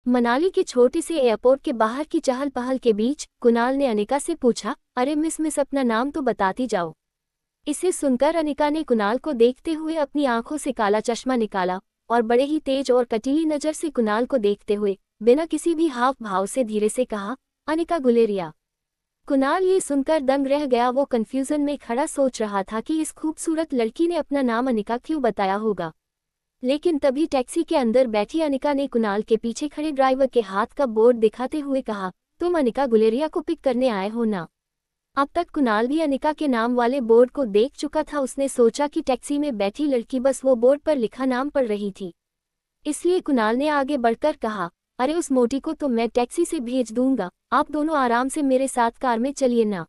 मनाली के छोटे से एयरपोर्ट के बाहर की चहल पहल के बीच कुणाल ने अनिका से पूछा, अरे मिस अपना नाम तो बताती जाओ। इसे सुनकर अनिका ने कुणाल को देखते हुए अपनी आंखों से काला चश्मा निकाला और बड़े ही तेज और कटीली नज़र से कुणाल को देखते हुए बिना किसी भी हाव भाव से धीरे से कहा, अनिका गुलेरिया। कुणाल ये सुनकर दंग रह गया। वो कंफ्यूजन में खड़ा सोच रहा था कि इस खूबसूरत लड़की ने अपना नाम अनिका क्यों बताया होगा। लेकिन तभी टैक्सी के अंदर बैठी अनिका ने कुणाल के पीछे खड़े ड्राइवर के हाथ का बोर्ड दिखाते हुए कहा, तुम अनिका गुलेरिया को पिक करने आए हो ना। अब तक कुणाल भी अनिका के नाम वाले बोर्ड को देख चुका था। उसने सोचा कि टैक्सी में बैठी लड़की बस वो बोर्ड पर लिखा नाम पढ़ रही थी, इसलिए कुणाल ने आगे बढ़कर कहा, अरे उस मोटी को तो मैं टैक्सी से भेज दूंगा, आप दोनों आराम से मेरे साथ कार में चलिए ना।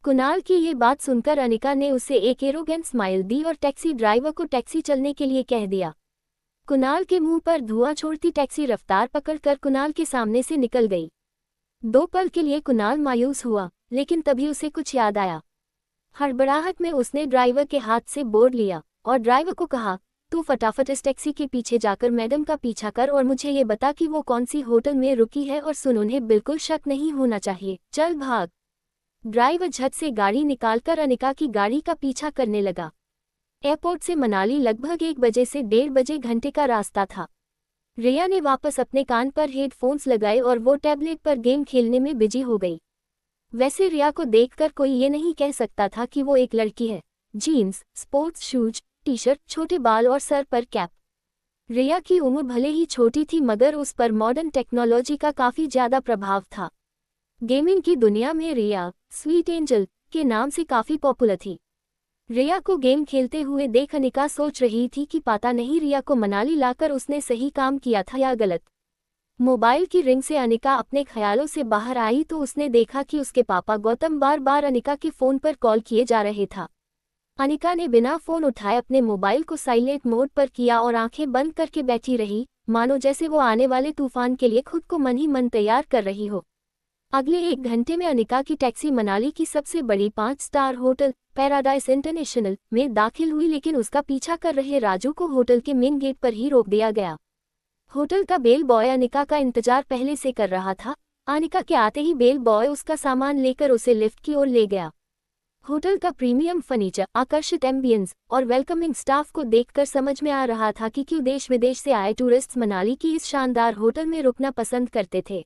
कुणाल की ये बात सुनकर अनिका ने उसे एक एरोगेंट स्माइल दी और टैक्सी ड्राइवर को टैक्सी चलने के लिए कह दिया। कुणाल के मुंह पर धुआं छोड़ती टैक्सी रफ्तार पकड़कर कुणाल के सामने से निकल गई। दो पल के लिए कुणाल मायूस हुआ, लेकिन तभी उसे कुछ याद आया। हड़बड़ाहट में उसने ड्राइवर के हाथ से बोर्ड लिया और ड्राइवर को कहा, तू फटाफट इस टैक्सी के पीछे जाकर मैडम का पीछा कर और मुझे ये बता कि वो कौन सी होटल में रुकी है, और सुन उन्हें बिल्कुल शक नहीं होना चाहिए, चल भाग। ड्राइवर झट से गाड़ी निकालकर अनिका की गाड़ी का पीछा करने लगा। एयरपोर्ट से मनाली लगभग 1 बजे से 1:30 बजे घंटे का रास्ता था। रिया ने वापस अपने कान पर हेडफोन्स लगाए और वो टैबलेट पर गेम खेलने में बिजी हो गई। वैसे रिया को देखकर कोई ये नहीं कह सकता था कि वो एक लड़की है। Jeans, sports shoes, T shirt, छोटे बाल और सर पर कैप। रिया की उम्र भले ही छोटी थी मगर उस पर मॉडर्न टेक्नोलॉजी का काफ़ी ज़्यादा प्रभाव था। गेमिंग की दुनिया में रिया स्वीट एंजल के नाम से काफ़ी पॉपुलर थी। रिया को गेम खेलते हुए देख अनिका सोच रही थी कि पता नहीं रिया को मनाली लाकर उसने सही काम किया था या गलत। मोबाइल की रिंग से अनिका अपने ख्यालों से बाहर आई तो उसने देखा कि उसके पापा गौतम बार बार अनिका के फ़ोन पर कॉल किए जा रहे था। अनिका ने बिना फ़ोन उठाए अपने मोबाइल को साइलेंट मोड पर किया और आंखें बंद करके बैठी रही, मानो जैसे वो आने वाले तूफान के लिए खुद को मन ही मन तैयार कर रही हो। अगले 1 घंटे में अनिका की टैक्सी मनाली की सबसे बड़ी 5 स्टार होटल पैराडाइज इंटरनेशनल में दाखिल हुई, लेकिन उसका पीछा कर रहे राजू को होटल के मेन गेट पर ही रोक दिया गया। होटल का बेल बॉय अनिका का इंतजार पहले से कर रहा था। अनिका के आते ही बेल बॉय उसका सामान लेकर उसे लिफ्ट की ओर ले गया। होटल का प्रीमियम फर्नीचर, आकर्षित एम्बियंस और वेलकमिंग स्टाफ को देखकर समझ में आ रहा था कि क्यों देश विदेश से आए टूरिस्ट्स मनाली की इस शानदार होटल में रुकना पसंद करते थे।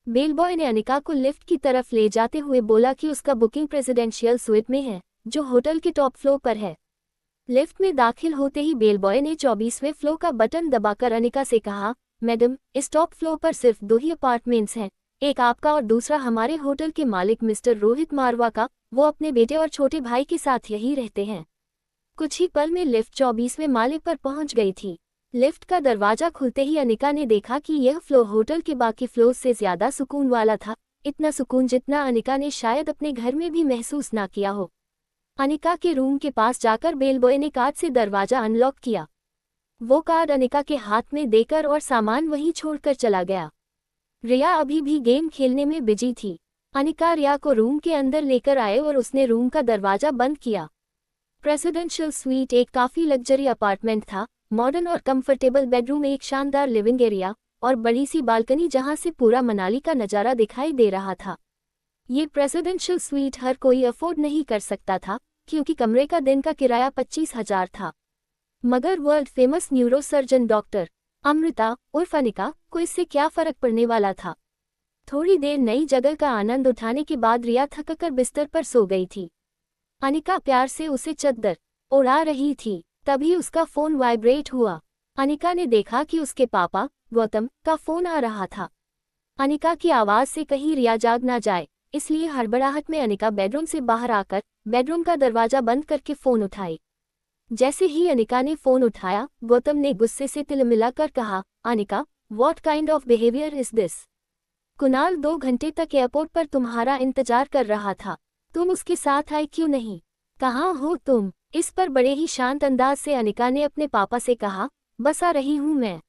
बेल बॉय ने अनिका को लिफ्ट की तरफ ले जाते हुए बोला कि उसका बुकिंग प्रेसिडेंशियल स्वीट में है, जो होटल के टॉप फ्लोर पर है। लिफ्ट में दाखिल होते ही बेल बॉय ने 24वें फ्लोर का बटन दबाकर अनिका से कहा, मैडम, इस टॉप फ्लोर पर सिर्फ 2 ही अपार्टमेंट्स हैं, एक आपका और दूसरा हमारे होटल के मालिक मिस्टर रोहित मारवा का। वो अपने बेटे और छोटे भाई के साथ यही रहते हैं। कुछ ही पल में लिफ्ट 24वें माले पर पहुंच गई थी। लिफ्ट का दरवाजा खुलते ही अनिका ने देखा कि यह फ्लोर होटल के बाकी फ्लोर से ज्यादा सुकून वाला था, इतना सुकून जितना अनिका ने शायद अपने घर में भी महसूस ना किया हो। अनिका के रूम के पास जाकर बेल बॉय ने कार्ड से दरवाजा अनलॉक किया। वो कार्ड अनिका के हाथ में देकर और सामान वहीं छोड़कर चला गया। रिया अभी भी गेम खेलने में बिजी थी। अनिका रिया को रूम के अंदर लेकर आए और उसने रूम का दरवाजा बंद किया। प्रेसिडेंशियल स्वीट एक काफ़ी लग्जरी अपार्टमेंट था। मॉडर्न और कंफर्टेबल बेडरूम, एक शानदार लिविंग एरिया और बड़ी सी बालकनी जहां से पूरा मनाली का नज़ारा दिखाई दे रहा था। ये प्रेसिडेंशियल स्वीट हर कोई अफोर्ड नहीं कर सकता था, क्योंकि कमरे का दिन का किराया 25,000 था। मगर world famous neurosurgeon doctor Amrita उर्फ अनिका को इससे क्या फ़र्क पड़ने वाला था। थोड़ी देर नई जगह का आनंद उठाने के बाद रिया थककर बिस्तर पर सो गई थी। अनिका प्यार से उसे चद्दर ओढ़ा रही थी, तभी उसका फ़ोन वाइब्रेट हुआ। अनिका ने देखा कि उसके पापा गौतम का फ़ोन आ रहा था। अनिका की आवाज़ से कहीं रिया जाग ना जाए, इसलिए हड़बड़ाहट में अनिका बेडरूम से बाहर आकर बेडरूम का दरवाजा बंद करके फ़ोन उठाई। जैसे ही अनिका ने फ़ोन उठाया, गौतम ने गुस्से से तिलमिलाकर कहा, Anika, what kind of behaviour is this? Kunal 2 घंटे तक एयरपोर्ट पर तुम्हारा इंतजार कर रहा था, तुम उसके साथ आए क्यों नहीं? कहाँ हो तुम? इस पर बड़े ही शांत अंदाज से अनिका ने अपने पापा से कहा, बस आ रही हूँ मैं।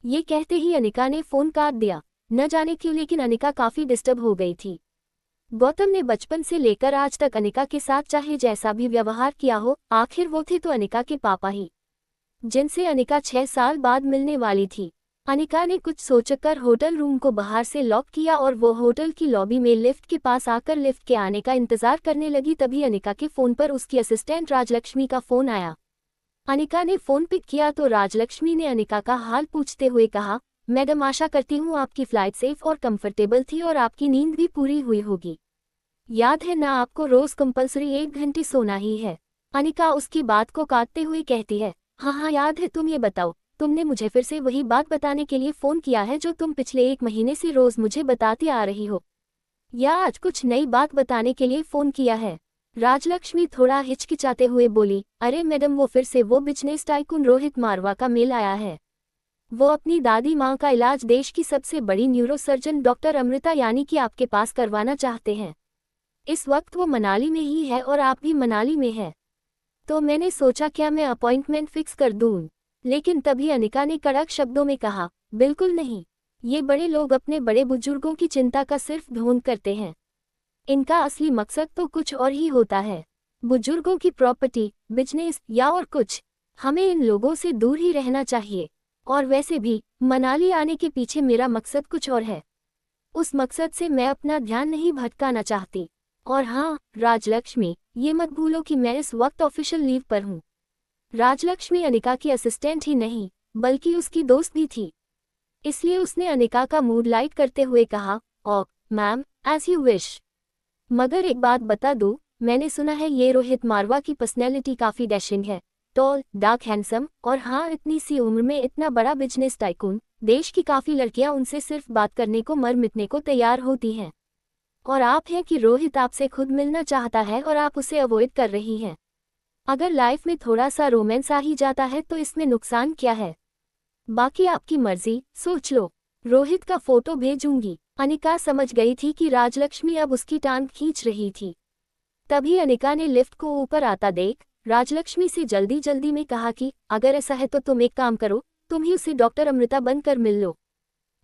ये कहते ही अनिका ने फ़ोन काट दिया। न जाने क्यों, लेकिन अनिका काफ़ी डिस्टर्ब हो गई थी। गौतम ने बचपन से लेकर आज तक अनिका के साथ चाहे जैसा भी व्यवहार किया हो, आखिर वो थे तो अनिका के पापा ही, जिनसे अनिका 6 साल बाद मिलने वाली थी। अनिका ने कुछ सोचकर होटल रूम को बाहर से लॉक किया और वो होटल की लॉबी में लिफ्ट के पास आकर लिफ्ट के आने का इंतजार करने लगी। तभी अनिका के फ़ोन पर उसकी असिस्टेंट राजलक्ष्मी का फ़ोन आया। अनिका ने फ़ोन पिक किया तो राजलक्ष्मी ने अनिका का हाल पूछते हुए कहा, मैडम आशा करती हूँ आपकी फ़्लाइट सेफ और कंफर्टेबल थी और आपकी नींद भी पूरी हुई होगी। याद है ना आपको रोज़ कंपल्सरी 1 घंटे सोना ही है। अनिका उसकी बात को काटते हुए कहती है, हाँ याद है। तुम ये बताओ, तुमने मुझे फिर से वही बात बताने के लिए फ़ोन किया है जो तुम पिछले 1 महीने से रोज़ मुझे बताती आ रही हो, या आज कुछ नई बात बताने के लिए फ़ोन किया है? राजलक्ष्मी थोड़ा हिचकिचाते हुए बोली, अरे मैडम वो फिर से वो बिजनेस टाइकून रोहित मारवा का मेल आया है। वो अपनी दादी माँ का इलाज देश की सबसे बड़ी न्यूरोसर्जन डॉक्टर अमृता यानी कि आपके पास करवाना चाहते हैं। इस वक्त वो मनाली में ही है और आप भी मनाली में है, तो मैंने सोचा क्या मैं अपॉइंटमेंट फिक्स कर दूँ। लेकिन तभी अनिका ने कड़क शब्दों में कहा, बिल्कुल नहीं। ये बड़े लोग अपने बड़े बुजुर्गों की चिंता का सिर्फ ढोंग करते हैं। इनका असली मकसद तो कुछ और ही होता है, बुजुर्गों की प्रॉपर्टी, बिजनेस या और कुछ। हमें इन लोगों से दूर ही रहना चाहिए। और वैसे भी मनाली आने के पीछे मेरा मकसद कुछ और है। उस मकसद से मैं अपना ध्यान नहीं भटकाना चाहती। और हाँ राजलक्ष्मी, ये मत भूलो कि मैं इस वक्त ऑफिशियल लीव पर हूँ। राजलक्ष्मी अनिका की असिस्टेंट ही नहीं बल्कि उसकी दोस्त भी थी, इसलिए उसने अनिका का मूड लाइट करते हुए कहा, ओ मैम, एज यू विश। मगर एक बात बता दूं, मैंने सुना है ये रोहित मारवा की पर्सनैलिटी काफ़ी डैशिंग है, टॉल, डार्क, हैंडसम, और हाँ इतनी सी उम्र में इतना बड़ा बिजनेस टाइकून। देश की काफ़ी लड़कियां उनसे सिर्फ बात करने को मर मिटने को तैयार होती हैं। और आप हैं कि रोहित आपसे खुद मिलना चाहता है और आप उसे अवॉइड कर रही हैं। अगर लाइफ में थोड़ा सा रोमांस आ ही जाता है तो इसमें नुकसान क्या है? बाकी आपकी मर्जी, सोच लो। रोहित का फोटो भेजूंगी। अनिका समझ गई थी कि राजलक्ष्मी अब उसकी टांग खींच रही थी। तभी अनिका ने लिफ्ट को ऊपर आता देख राजलक्ष्मी से जल्दी जल्दी में कहा कि अगर ऐसा है तो तुम एक काम करो, तुम ही उसे डॉक्टर अमृता बनकर मिल लो।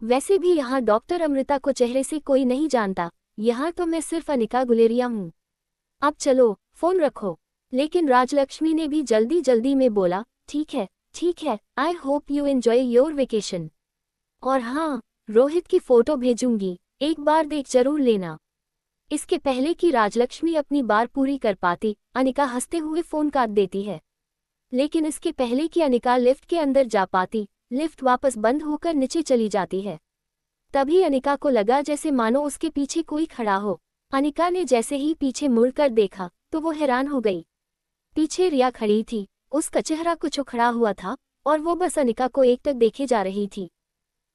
वैसे भी यहाँ डॉक्टर अमृता को चेहरे से कोई नहीं जानता, यहाँ तो मैं सिर्फ अनिका गुलेरिया हूँ। अब चलो, फोन रखो। लेकिन राजलक्ष्मी ने भी जल्दी जल्दी में बोला, ठीक है, I hope you enjoy your vacation. और हाँ, रोहित की फोटो भेजूंगी, एक बार देख जरूर लेना। इसके पहले कि राजलक्ष्मी अपनी बात पूरी कर पाती, अनिका हंसते हुए फोन काट देती है। लेकिन इसके पहले कि अनिका लिफ्ट के अंदर जा पाती, लिफ्ट वापस बंद होकर नीचे चली जाती है। तभी अनिका को लगा जैसे मानो उसके पीछे कोई खड़ा हो। अनिका ने जैसे ही पीछे मुड़कर देखा तो वो हैरान हो गई। पीछे रिया खड़ी थी, उसका चेहरा कुछ उखड़ा हुआ था और वो बस अनिका को एकटक देखे जा रही थी।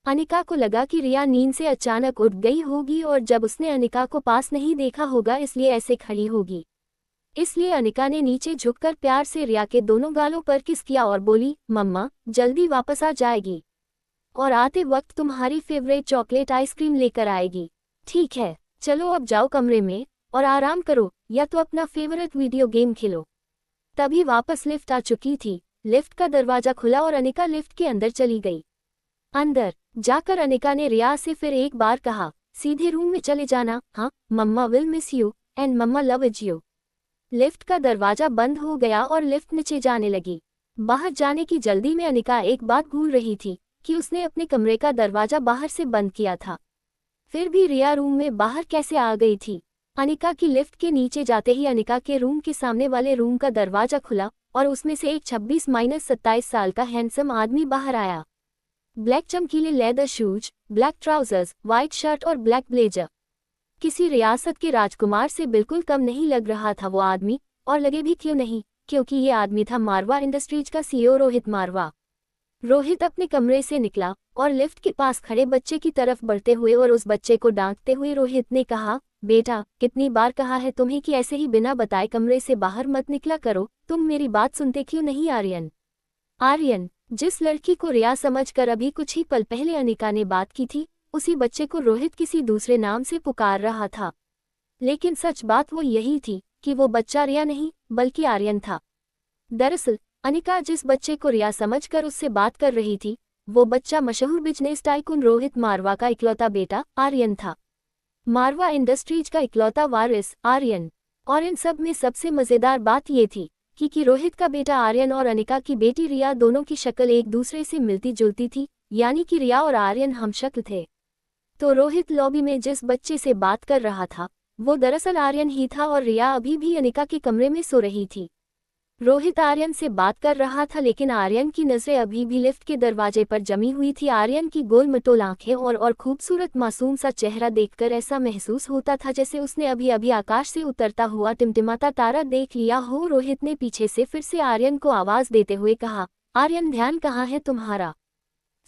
अनिका को लगा कि रिया नींद से अचानक उठ गई होगी और जब उसने अनिका को पास नहीं देखा होगा इसलिए ऐसे खड़ी होगी। इसलिए अनिका ने नीचे झुककर प्यार से रिया के दोनों गालों पर किस किया और बोली, मम्मा जल्दी वापस आ जाएगी और आते वक्त तुम्हारी फेवरेट चॉकलेट आइसक्रीम लेकर आएगी। ठीक है, चलो अब जाओ कमरे में और आराम करो या तो अपना फेवरेट वीडियो गेम खेलो। तभी वापस लिफ्ट आ चुकी थी। लिफ्ट का दरवाजा खुला और अनिका लिफ्ट के अंदर चली गई। अंदर जाकर अनिका ने रिया से फिर एक बार कहा, सीधे रूम में चले जाना। हाँ mamma will miss you and mamma love you. Lift का दरवाजा बंद हो गया और लिफ्ट नीचे जाने लगी। बाहर जाने की जल्दी में अनिका एक बात भूल रही थी कि उसने अपने कमरे का दरवाजा बाहर से बंद किया था। फिर भी रिया रूम में बाहर कैसे आ गई थी? अनिका की लिफ्ट के नीचे जाते ही अनिका के रूम के सामने वाले रूम का दरवाजा खुला और उसमें से एक 26-27 साल का हैंडसम आदमी बाहर आया। ब्लैक चमकीले leather shoes, black trousers, white shirt और ब्लैक ब्लेजर। किसी रियासत के राजकुमार से बिल्कुल कम नहीं लग रहा था वो आदमी, और लगे भी क्यों नहीं, क्योंकि ये आदमी था मारवा इंडस्ट्रीज का सीईओ रोहित मारवा। रोहित अपने कमरे से निकला और लिफ्ट के पास खड़े बच्चे की तरफ बढ़ते हुए और उस बच्चे को डांटते हुए रोहित ने कहा, बेटा कितनी बार कहा है तुम्हें कि ऐसे ही बिना बताए कमरे से बाहर मत निकला करो, तुम मेरी बात सुनते क्यों नहीं? आर्यन, जिस लड़की को रिया समझकर अभी कुछ ही पल पहले अनिका ने बात की थी, उसी बच्चे को रोहित किसी दूसरे नाम से पुकार रहा था। लेकिन सच बात वो यही थी कि वो बच्चा रिया नहीं बल्कि आर्यन था। दरअसल अनिका जिस बच्चे को रिया समझकर उससे बात कर रही थी, वो बच्चा मशहूर बिजनेस टाइकून रोहित मारवा का इकलौता बेटा आर्यन था। मारवा इंडस्ट्रीज का इकलौता वारिस आर्यन। और इन सब में सबसे मज़ेदार बात ये थी कि रोहित का बेटा आर्यन और अनिका की बेटी रिया दोनों की शक्ल एक दूसरे से मिलती जुलती थी, यानी कि रिया और आर्यन हमशक्ल थे। तो रोहित लॉबी में जिस बच्चे से बात कर रहा था वो दरअसल आर्यन ही था और रिया अभी भी अनिका के कमरे में सो रही थी। रोहित आर्यन से बात कर रहा था लेकिन आर्यन की नज़रें अभी भी लिफ्ट के दरवाजे पर जमी हुई थी। आर्यन की गोल मटोल आंखें और खूबसूरत मासूम सा चेहरा देखकर ऐसा महसूस होता था जैसे उसने अभी अभी आकाश से उतरता हुआ टिमटिमाता तारा देख लिया हो। रोहित ने पीछे से फिर से आर्यन को आवाज़ देते हुए कहा, आर्यन ध्यान कहाँ है तुम्हारा?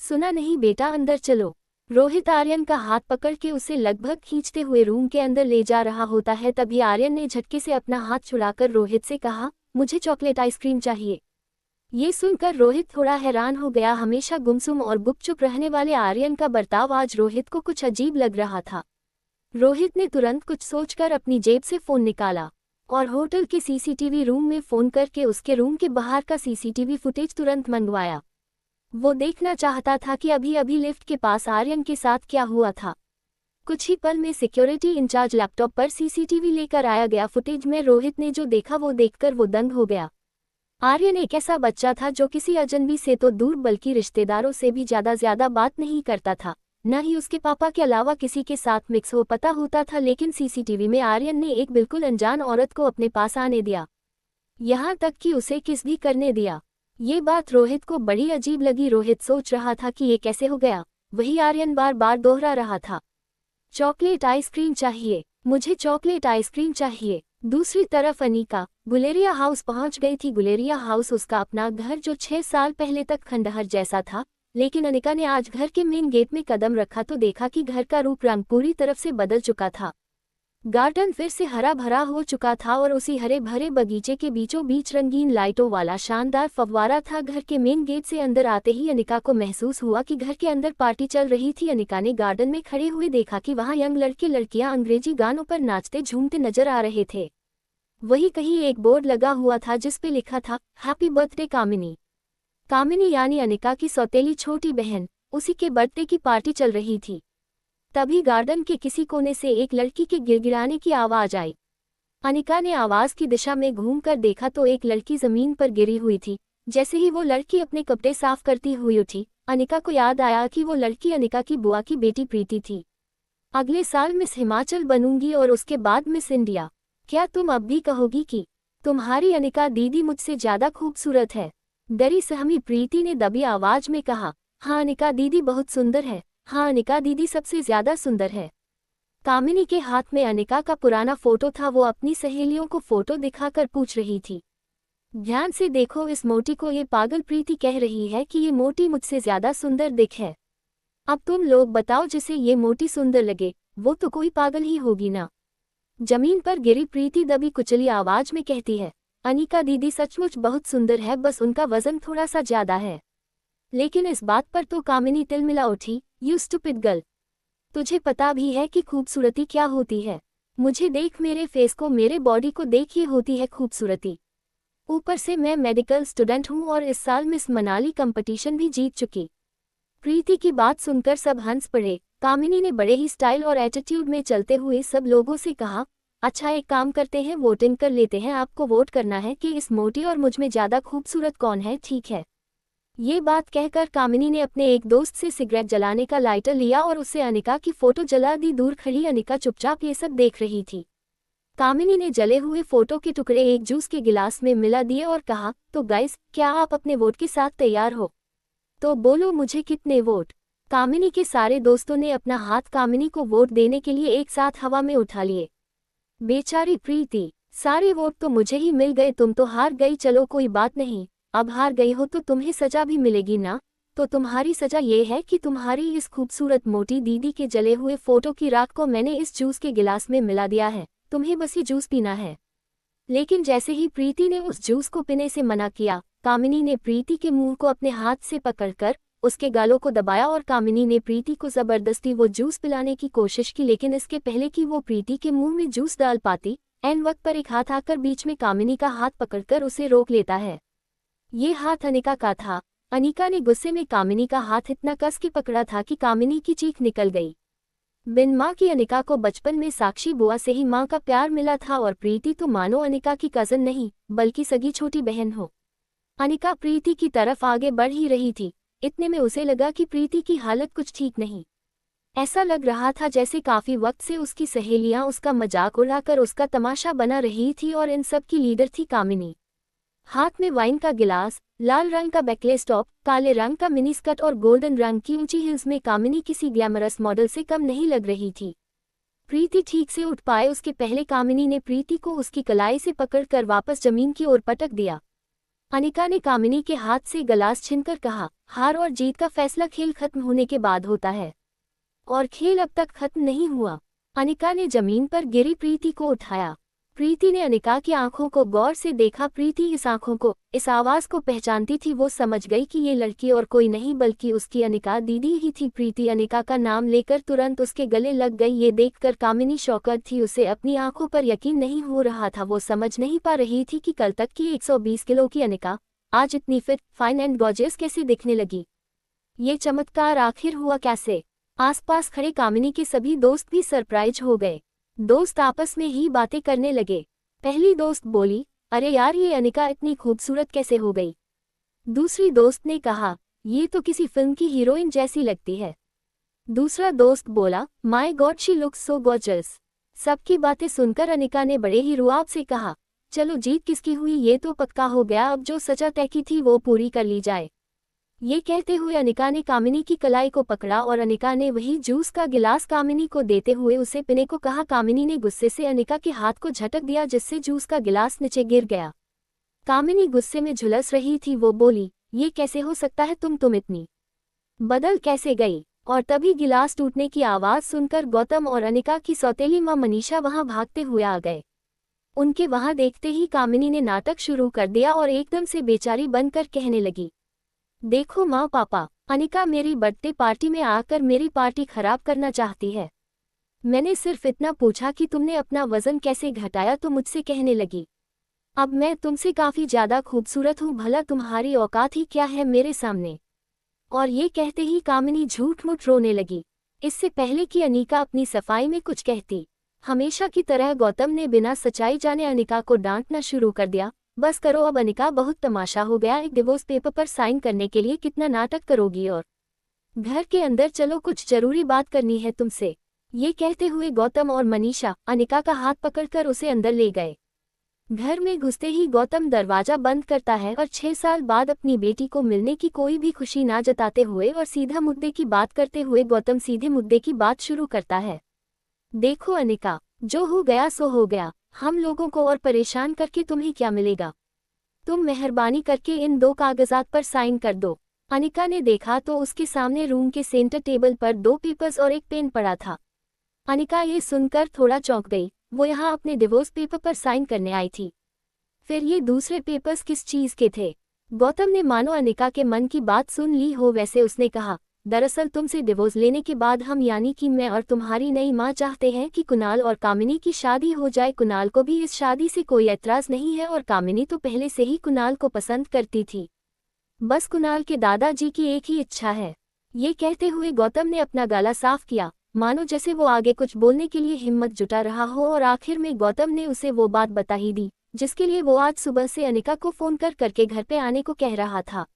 सुना नहीं बेटा, अंदर चलो। रोहित आर्यन का हाथ पकड़ के उसे लगभग खींचते हुए रूम के अंदर ले जा रहा होता है। तभी आर्यन ने झटके से अपना हाथ छुड़ाकर रोहित से कहा, मुझे चॉकलेट आइसक्रीम चाहिए। ये सुनकर रोहित थोड़ा हैरान हो गया। हमेशा गुमसुम और गुपचुप रहने वाले आर्यन का बर्ताव आज रोहित को कुछ अजीब लग रहा था। रोहित ने तुरंत कुछ सोचकर अपनी जेब से फोन निकाला और होटल के सीसीटीवी रूम में फोन करके उसके रूम के बाहर का सीसीटीवी फुटेज तुरंत मंगवाया। वो देखना चाहता था कि अभी अभी लिफ्ट के पास आर्यन के साथ क्या हुआ था। कुछ ही पल में सिक्योरिटी इंचार्ज लैपटॉप पर सीसीटीवी लेकर आया गया। फुटेज में रोहित ने जो देखा वो देखकर वो दंग हो गया। आर्यन एक ऐसा बच्चा था जो किसी अजनबी से तो दूर बल्कि रिश्तेदारों से भी ज्यादा बात नहीं करता था, न ही उसके पापा के अलावा किसी के साथ मिक्स हो पता होता था। लेकिन सीसीटीवी में आर्यन ने एक बिल्कुल अनजान औरत को अपने पास आने दिया, यहाँ तक कि उसे किस भी करने दिया। ये बात रोहित को बड़ी अजीब लगी। रोहित सोच रहा था कि ये कैसे हो गया। वही आर्यन बार बार दोहरा रहा था, चॉकलेट आइसक्रीम चाहिए, मुझे चॉकलेट आइसक्रीम चाहिए। दूसरी तरफ अनिका गुलेरिया हाउस पहुंच गई थी। गुलेरिया हाउस उसका अपना घर जो 6 साल पहले तक खंडहर जैसा था, लेकिन अनिका ने आज घर के मेन गेट में कदम रखा तो देखा कि घर का रूप रंग पूरी तरफ से बदल चुका था। गार्डन फिर से हरा भरा हो चुका था और उसी हरे भरे बगीचे के बीचों बीच रंगीन लाइटों वाला शानदार फव्वारा था। घर के मेन गेट से अंदर आते ही अनिका को महसूस हुआ कि घर के अंदर पार्टी चल रही थी। अनिका ने गार्डन में खड़े हुए देखा कि वहां यंग लड़के लड़कियां अंग्रेजी गानों पर नाचते झूमते नजर आ रहे थे। वही कहीं एक बोर्ड लगा हुआ था जिस पे लिखा था, हैप्पी बर्थडे कामिनी। कामिनी यानी अनिका की सौतेली छोटी बहन, उसी के बर्थडे की पार्टी चल रही थी। तभी गार्डन के किसी कोने से एक लड़की के गिड़गिड़ाने की आवाज आई। अनिका ने आवाज की दिशा में घूमकर देखा तो एक लड़की जमीन पर गिरी हुई थी। जैसे ही वो लड़की अपने कपड़े साफ करती हुई उठी, अनिका को याद आया कि वो लड़की अनिका की बुआ की बेटी प्रीति थी। अगले साल मिस हिमाचल बनूंगी और उसके बाद मिस इंडिया। क्या तुम अब भी कहोगी कि तुम्हारी अनिका दीदी मुझसे ज्यादा खूबसूरत है? डरी सहमी प्रीति ने दबी आवाज में कहा, हाँ अनिका दीदी बहुत सुंदर है, हाँ अनिका दीदी सबसे ज्यादा सुंदर है। कामिनी के हाथ में अनिका का पुराना फोटो था। वो अपनी सहेलियों को फोटो दिखाकर पूछ रही थी, ध्यान से देखो इस मोटी को। ये पागल प्रीति कह रही है कि ये मोटी मुझसे ज्यादा सुंदर दिखे। अब तुम लोग बताओ, जिसे ये मोटी सुंदर लगे वो तो कोई पागल ही होगी ना। जमीन पर गिरी प्रीति दबी कुचली आवाज में कहती है, अनिका दीदी सचमुच बहुत सुंदर है, बस उनका वजन थोड़ा सा ज्यादा है। लेकिन इस बात पर तो कामिनी तिलमिला उठी, यू स्टूपिड गर्ल, तुझे पता भी है कि खूबसूरती क्या होती है? मुझे देख, मेरे फेस को, मेरे बॉडी को देख, ये होती है खूबसूरती। ऊपर से मैं मेडिकल स्टूडेंट हूँ और इस साल मिस मनाली कंपटीशन भी जीत चुकी। प्रीति की बात सुनकर सब हंस पड़े। कामिनी ने बड़े ही स्टाइल और एटीट्यूड में चलते हुए सब लोगों से कहा, अच्छा एक काम करते हैं, वोटिंग कर लेते हैं। आपको वोट करना है कि इस मोटी और मुझ में ज्यादा खूबसूरत कौन है, ठीक है? ये बात कहकर कामिनी ने अपने एक दोस्त से सिगरेट जलाने का लाइटर लिया और उससे अनिका की फोटो जला दी। दूर खड़ी अनिका चुपचाप ये सब देख रही थी। कामिनी ने जले हुए फोटो के टुकड़े एक जूस के गिलास में मिला दिए और कहा, तो गाइस, क्या आप अपने वोट के साथ तैयार हो? तो बोलो मुझे कितने वोट? कामिनी के सारे दोस्तों ने अपना हाथ कामिनी को वोट देने के लिए एक साथ हवा में उठा लिए। बेचारी प्रीति, सारे वोट तो मुझे ही मिल गए, तुम तो हार गई। चलो कोई बात नहीं, अब हार गई हो तो तुम्हें सजा भी मिलेगी ना। तो तुम्हारी सजा ये है कि तुम्हारी इस खूबसूरत मोटी दीदी के जले हुए फोटो की राख को मैंने इस जूस के गिलास में मिला दिया है, तुम्हें बस ये जूस पीना है। लेकिन जैसे ही प्रीति ने उस जूस को पीने से मना किया, कामिनी ने प्रीति के मुंह को अपने हाथ से पकड़कर उसके गालों को दबाया और कामिनी ने प्रीति को जबरदस्ती वो जूस पिलाने की कोशिश की। लेकिन इसके पहले कि वो प्रीति के मुंह में जूस डाल पाती, ऐन वक्त पर एक हाथ आकर बीच में कामिनी का हाथ पकड़कर उसे रोक लेता है। ये हाथ अनिका का था। अनिका ने गुस्से में कामिनी का हाथ इतना कस के पकड़ा था कि कामिनी की चीख निकल गई। बिन माँ की अनिका को बचपन में साक्षी बुआ से ही माँ का प्यार मिला था और प्रीति तो मानो अनिका की कजन नहीं बल्कि सगी छोटी बहन हो। अनिका प्रीति की तरफ आगे बढ़ ही रही थी इतने में उसे लगा कि प्रीति की हालत कुछ ठीक नहीं। ऐसा लग रहा था जैसे काफी वक्त से उसकी सहेलियां उसका मजाक उड़ाकर उसका तमाशा बना रही थी और इन सब की लीडर थी कामिनी। हाथ में वाइन का गिलास, लाल रंग का बैकलेस टॉप, काले रंग का मिनी स्कर्ट और गोल्डन रंग की ऊंची हील्स में कामिनी किसी ग्लैमरस मॉडल से कम नहीं लग रही थी। प्रीति ठीक से उठ पाए उसके पहले कामिनी ने प्रीति को उसकी कलाई से पकड़कर वापस जमीन की ओर पटक दिया। अनिका ने कामिनी के हाथ से गिलास छीनकर कहा, हार और जीत का फैसला खेल खत्म होने के बाद होता है, और खेल अब तक खत्म नहीं हुआ। अनिका ने जमीन पर गिरी प्रीति को उठाया। प्रीति ने अनिका की आंखों को गौर से देखा। प्रीति इस आंखों को, इस आवाज को पहचानती थी। वो समझ गई कि ये लड़की और कोई नहीं बल्कि उसकी अनिका दीदी ही थी। प्रीति अनिका का नाम लेकर तुरंत उसके गले लग गई। ये देखकर कामिनी शॉकड थी। उसे अपनी आंखों पर यकीन नहीं हो रहा था। वो समझ नहीं पा रही थी कि कल तक की 120 किलो की अनिका आज इतनी फिट, फाइन एंड गॉर्जियस कैसे दिखने लगी। ये चमत्कार आखिर हुआ कैसे? आसपास खड़े कामिनी के सभी दोस्त भी सरप्राइज हो गए। दोस्त आपस में ही बातें करने लगे। पहली दोस्त बोली, अरे यार ये अनिका इतनी खूबसूरत कैसे हो गई। दूसरी दोस्त ने कहा, ये तो किसी फिल्म की हीरोइन जैसी लगती है। दूसरा दोस्त बोला, my God she looks so gorgeous. सबकी बातें सुनकर अनिका ने बड़े ही रुआब से कहा, चलो जीत किसकी हुई ये तो पक्का हो गया, अब जो सजा तय की थी वो पूरी कर ली जाए। ये कहते हुए अनिका ने कामिनी की कलाई को पकड़ा और अनिका ने वही जूस का गिलास कामिनी को देते हुए उसे पीने को कहा। कामिनी ने गुस्से से अनिका के हाथ को झटक दिया जिससे जूस का गिलास नीचे गिर गया। कामिनी गुस्से में झुलस रही थी। वो बोली, ये कैसे हो सकता है, तुम इतनी बदल कैसे गई। और तभी गिलास टूटने की आवाज सुनकर गौतम और अनिका की सौतेली मां मनीषा वहां भागते हुए आ गए। उनके वहां देखते ही कामिनी ने नाटक शुरू कर दिया और एकदम से बेचारी बनकर कहने लगी, देखो माँ पापा, अनिका मेरी बर्थडे पार्टी में आकर मेरी पार्टी खराब करना चाहती है। मैंने सिर्फ इतना पूछा कि तुमने अपना वजन कैसे घटाया तो मुझसे कहने लगी, अब मैं तुमसे काफी ज्यादा खूबसूरत हूँ, भला तुम्हारी औकात ही क्या है मेरे सामने। और ये कहते ही कामिनी झूठ मूठ रोने लगी। इससे पहले कि अनिका अपनी सफाई में कुछ कहती, हमेशा की तरह गौतम ने बिना सच्चाई जाने अनिका को डांटना शुरू कर दिया। बस करो अब अनिका, बहुत तमाशा हो गया। एक डिवोर्स पेपर पर साइन करने के लिए कितना नाटक करोगी, और घर के अंदर चलो, कुछ जरूरी बात करनी है तुमसे। ये कहते हुए गौतम और मनीषा अनिका का हाथ पकड़कर उसे अंदर ले गए। घर में घुसते ही गौतम दरवाजा बंद करता है और 6 साल बाद अपनी बेटी को मिलने की कोई भी खुशी ना जताते हुए और सीधा मुद्दे की बात करते हुए गौतम सीधे मुद्दे की बात शुरू करता है। देखो अनिका, जो हो गया सो हो गया। हम लोगों को और परेशान करके तुम्हें क्या मिलेगा। तुम मेहरबानी करके इन 2 कागजात पर साइन कर दो। अनिका ने देखा तो उसके सामने रूम के सेंटर टेबल पर 2 पेपर्स और एक पेन पड़ा था। अनिका ये सुनकर थोड़ा चौंक गई। वो यहाँ अपने डिवोर्स पेपर पर साइन करने आई थी। फिर ये दूसरे पेपर्स किस चीज के थे? गौतम ने मानो अनिका के मन की बात सुन ली हो वैसे उसने कहा, दरअसल तुमसे डिवोर्स लेने के बाद हम यानी कि मैं और तुम्हारी नई माँ चाहते हैं कि कुणाल और कामिनी की शादी हो जाए। कुणाल को भी इस शादी से कोई ऐतराज नहीं है और कामिनी तो पहले से ही कुणाल को पसंद करती थी। बस कुणाल के दादाजी की एक ही इच्छा है। ये कहते हुए गौतम ने अपना गला साफ किया, मानो जैसे वो आगे कुछ बोलने के लिए हिम्मत जुटा रहा हो, और आखिर में गौतम ने उसे वो बात बता ही दी जिसके लिए वो आज सुबह से अनिका को फोन करके घर पे आने को कह रहा था।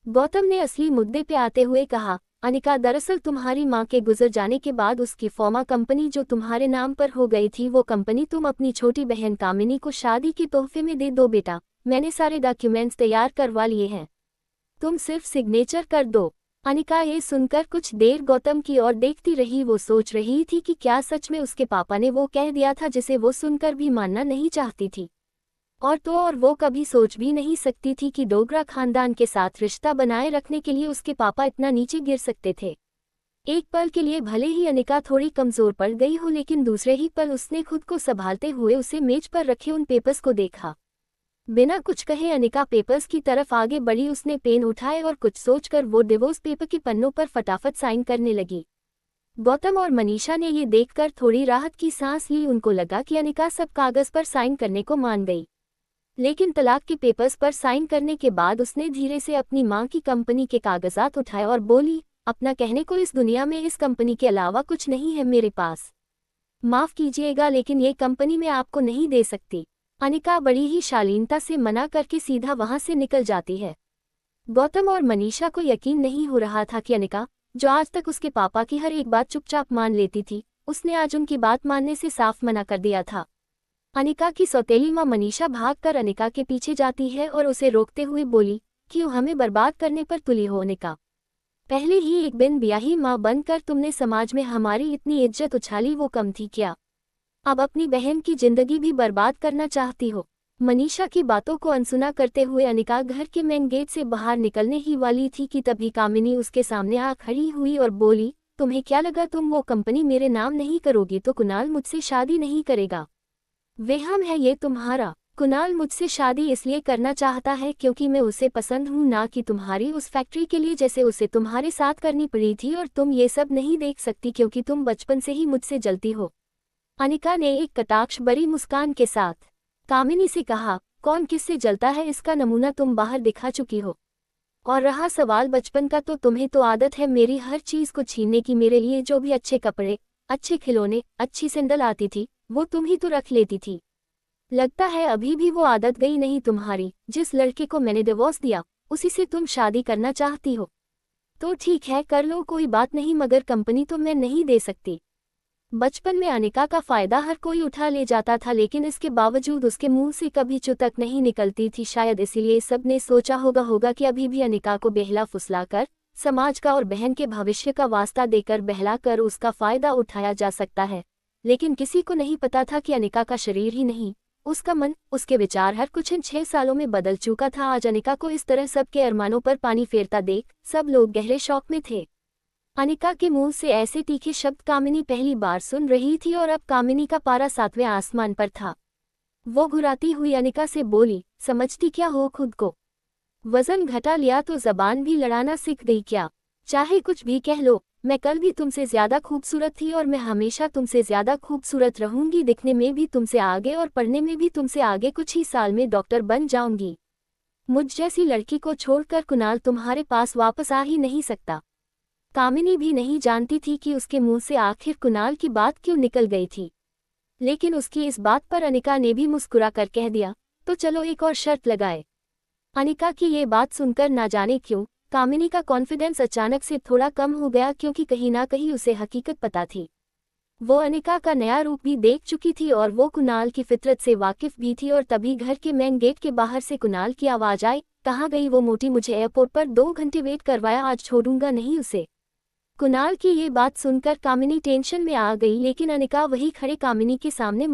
गौतम ने असली मुद्दे पे आते हुए कहा, अनिका, दरअसल तुम्हारी माँ के गुजर जाने के बाद उसकी फॉर्मा कंपनी जो तुम्हारे नाम पर हो गई थी, वो कंपनी तुम अपनी छोटी बहन कामिनी को शादी के तोहफे में दे दो बेटा। मैंने सारे डॉक्यूमेंट्स तैयार करवा लिए हैं, तुम सिर्फ सिग्नेचर कर दो। अनिका ये सुनकर कुछ देर गौतम की ओर देखती रही। वो सोच रही थी कि क्या सच में उसके पापा ने वो कह दिया था जिसे वो सुनकर भी मानना नहीं चाहती थी। और वो कभी सोच भी नहीं सकती थी कि डोगरा खानदान के साथ रिश्ता बनाए रखने के लिए उसके पापा इतना नीचे गिर सकते थे। एक पल के लिए भले ही अनिका थोड़ी कमजोर पड़ गई हो, लेकिन दूसरे ही पल उसने खुद को संभालते हुए उसे मेज पर रखे उन पेपर्स को देखा। बिना कुछ कहे अनिका पेपर्स की तरफ आगे बढ़ी। उसने पेन उठाए और कुछ सोचकर वो डिवोर्स पेपर के पन्नों पर फटाफट साइन करने लगी। गौतम और मनीषा ने ये देखकर थोड़ी राहत की सांस ली। उनको लगा कि अनिका सब कागज पर साइन करने को मान गई, लेकिन तलाक के पेपर्स पर साइन करने के बाद उसने धीरे से अपनी मां की कंपनी के कागजात उठाए और बोली, अपना कहने को इस दुनिया में इस कंपनी के अलावा कुछ नहीं है मेरे पास। माफ कीजिएगा लेकिन ये कंपनी मैं आपको नहीं दे सकती। अनिका बड़ी ही शालीनता से मना करके सीधा वहां से निकल जाती है। गौतम और मनीषा को यकीन नहीं हो रहा था कि अनिका, जो आज तक उसके पापा की हर एक बात चुपचाप मान लेती थी, उसने आज उनकी बात मानने से साफ मना कर दिया था। अनिका की सौतेली माँ मनीषा भागकर अनिका के पीछे जाती है और उसे रोकते हुए बोली, क्यों हमें बर्बाद करने पर तुली हो अनिका? पहले ही एक बिन ब्याही माँ बनकर तुमने समाज में हमारी इतनी इज्जत उछाली, वो कम थी क्या? अब अपनी बहन की जिंदगी भी बर्बाद करना चाहती हो? मनीषा की बातों को अनसुना करते हुए अनिका घर के मेन गेट से बाहर निकलने ही वाली थी कि तभी कामिनी उसके सामने आ खड़ी हुई और बोली, तुम्हें क्या लगा तुम वो कंपनी मेरे नाम नहीं करोगी तो कुणाल मुझसे शादी नहीं करेगा? वेहम है ये तुम्हारा। कुणाल मुझसे शादी इसलिए करना चाहता है क्योंकि मैं उसे पसंद हूं, ना कि तुम्हारी उस फैक्ट्री के लिए जैसे उसे तुम्हारे साथ करनी पड़ी थी, और तुम ये सब नहीं देख सकती क्योंकि तुम बचपन से ही मुझसे जलती हो। अनिका ने एक कटाक्ष भरी मुस्कान के साथ कामिनी से कहा, कौन किससे जलता है इसका नमूना तुम बाहर दिखा चुकी हो। और रहा सवाल बचपन का, तो तुम्हें तो आदत है मेरी हर चीज को छीनने की। मेरे लिए जो भी अच्छे कपड़े, अच्छे खिलौने, अच्छी सैंडल आती थी, वो तुम ही तो रख लेती थी। लगता है अभी भी वो आदत गई नहीं तुम्हारी। जिस लड़के को मैंने डिवोर्स दिया, उसी से तुम शादी करना चाहती हो। तो ठीक है, कर लो, कोई बात नहीं, मगर कंपनी तो मैं नहीं दे सकती। बचपन में अनिका का फायदा हर कोई उठा ले जाता था, लेकिन इसके बावजूद उसके मुंह से कभी चुतक नहीं निकलती थी। शायद इसीलिए सब ने सोचा होगा कि अभी भी अनिका को बहला फुसलाकर, समाज का और बहन के भविष्य का वास्ता देकर बहलाकर उसका फायदा उठाया जा सकता है। लेकिन किसी को नहीं पता था कि अनिका का शरीर ही नहीं, उसका मन, उसके विचार हर कुछ इन 6 सालों में बदल चुका था। आज अनिका को इस तरह सबके अरमानों पर पानी फेरता देख सब लोग गहरे शौक में थे। अनिका के मुंह से ऐसे तीखे शब्द कामिनी पहली बार सुन रही थी और अब कामिनी का पारा 7वें आसमान पर था। वो घुराती हुई अनिका से बोली, समझती क्या हो खुद को? वजन घटा लिया तो जबान भी लड़ाना सीख गई क्या? चाहे कुछ भी कह लो, मैं कल भी तुमसे ज्यादा खूबसूरत थी और मैं हमेशा तुमसे ज्यादा खूबसूरत रहूंगी। दिखने में भी तुमसे आगे और पढ़ने में भी तुमसे आगे। कुछ ही साल में डॉक्टर बन जाऊंगी। मुझ जैसी लड़की को छोड़कर कुणाल तुम्हारे पास वापस आ ही नहीं सकता। कामिनी भी नहीं जानती थी कि उसके मुंह से आखिर कुणाल की बात क्यों निकल गई थी, लेकिन उसकी इस बात पर अनिका ने भी मुस्कुरा कर कह दिया, तो चलो एक और शर्त लगाए। अनिका की ये बात सुनकर ना जाने क्यों कामिनी का कॉन्फिडेंस अचानक से थोड़ा कम हो गया, क्योंकि कहीं ना कहीं उसे हकीकत पता थी। वो अनिका का नया रूप भी देख चुकी थी और वो कुणाल की फितरत से वाकिफ भी थी। और तभी घर के मेन गेट के बाहर से कुणाल की आवाज आई, कहाँ गई वो मोटी? मुझे एयरपोर्ट पर 2 घंटे वेट करवाया, आज छोड़ूंगा नहीं उसे। कुणाल की ये बात सुनकर कामिनी टेंशन में आ गई, लेकिन अनिका वही खड़े कामिनी के सामने